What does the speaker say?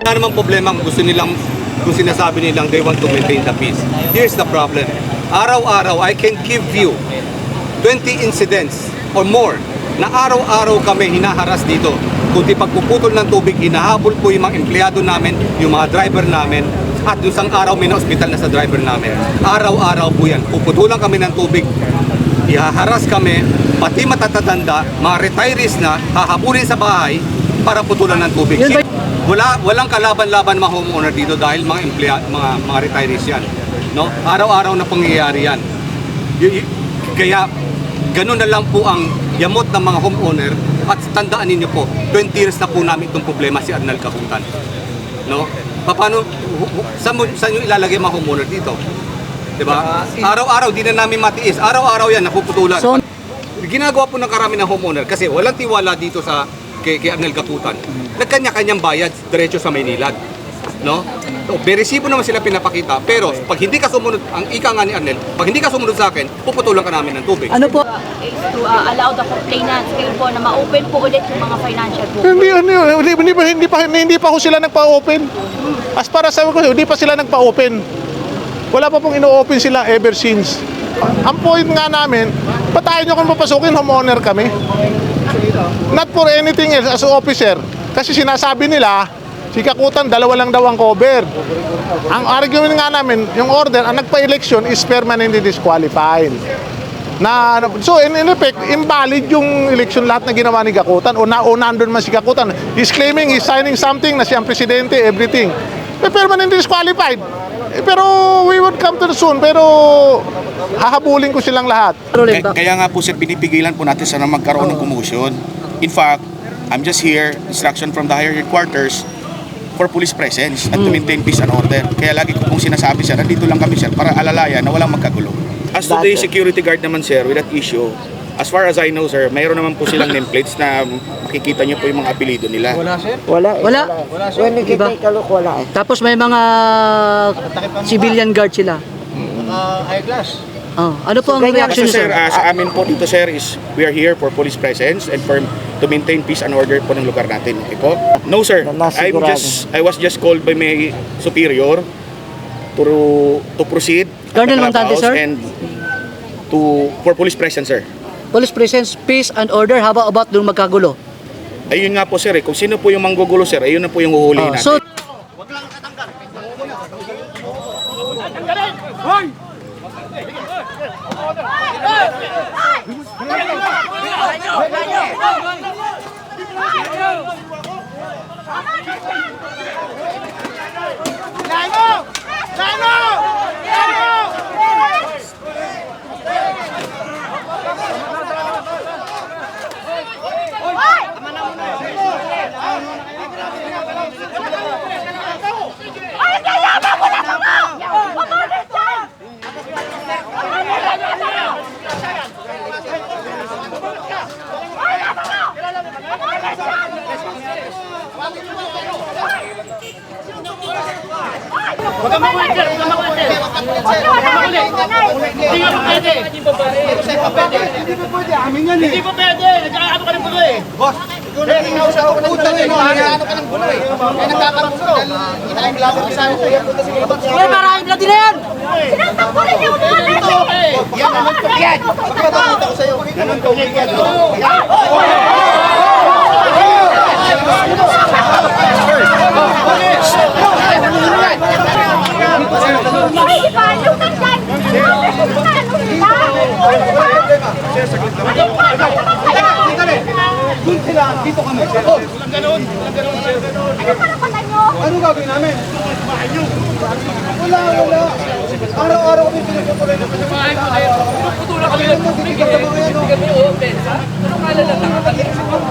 Wala namang problema kung sinasabi nilang they want to maintain the peace. Here's the problem. Araw-araw, I can give you 20 incidents or more na araw-araw kami hinaharas dito. Kundi pagpuputol ng tubig, hinahabol po yung mga empleyado namin, yung mga driver namin, at yung isang araw may na-hospital na sa driver namin. Araw-araw po yan. Puputulan kami ng tubig, ihaharas kami, pati matatanda, mga retirees na, hahabulin sa bahay para putulan ng tubig. Walang kalaban-laban mga homeowner dito dahil mga retirees yan. No? Araw-araw na pangyayari yan. Kaya ganun na lang po ang yamot ng mga homeowner at tandaan ninyo po, 20 years na po namin itong problema si Arnel Kahutan. No? Paano, saan nyo ilalagay mga homeowner dito? Diba? Araw-araw, di na namin matiis. Araw-araw yan, napuputulan. So, ginagawa po ng karami ng homeowner kasi walang tiwala dito kay Arnel Kahutan. Nagkanya-kanyang bayad diretso sa Maynilad. No? So, beresibo naman sila pinapakita, pero pag hindi ka sumunod, ang ika nga ni Arnel, pag hindi ka sumunod sa akin, puputulan ka namin ng tubig. Ano po? Is to allow the complainants kayo po na ma-open po ulit yung mga financial book. Hindi pa ho sila nagpa-open. As para sa ko, hindi pa sila nagpa-open. Wala pa pong ino-open sila ever since. Ang point nga namin, ba't tayo nyo kung papasukin, homeowner kami? Not for anything else as an officer. Kasi sinasabi nila, si Kahutan, dalawa lang daw ang cover. Ang argument nga namin, yung order, ang nagpa-election is permanently disqualified. So in effect, invalid yung election lahat na ginawa ni Kahutan o nandun man si Kahutan. He's claiming he's signing something na siyang presidente, everything. Permanently disqualified. Pero we would come to the soon, pero hahabulin ko silang lahat. Kaya nga po sir, pinipigilan po natin sana magkaroon ng commotion. In fact, I'm just here, instruction from the higher headquarters for police presence at to maintain peace and order. Kaya lagi ko pong sinasabi sir, nandito lang kami sir para alalayan na walang magkagulo. As to the security guard naman sir, with that issue, as far as I know sir, mayroon naman po silang nameplates na makikita niyo po yung mga apelido nila. Wala sir? Wala. When kita ikalok, wala eh. Tapos may mga civilian guard sila. Eyeglass. Oh, ano po ang reaction Kasi niyo, sir, sir? sa amin po dito sir is we are here for police presence and to maintain peace and order po ng lugar natin. Okay po? No sir, I was just called by my superior to proceed Colonel Montante, sir? and for police presence sir. Police presence, peace and order. How about doon magkagulo? Ayun nga po sir, kung sino po yung manggugulo sir, ayun na po yung huhulihin natin. So, Hindi po pwede. Nagkakaano ka ng gulo eh. Boss, ikaw na inausap ako ng gulo eh. Nagkakaano ka ng gulo eh. Kaya nagkakaroon gulo. Inayang laban ko sa iyo. may maraming blood na yan! Sinatakbo rin yung mga Ito eh. Yan naman ko yan. Pagkakita ko sa iyo. Naman ko yan. Dito kami. Walang ganun. Ano gagawin namin? Wala. Araw-araw kami pinagpapuloy na Putulan kami lang. Bigyan mo yung offense ha? Ano kala lang nakakalimutan?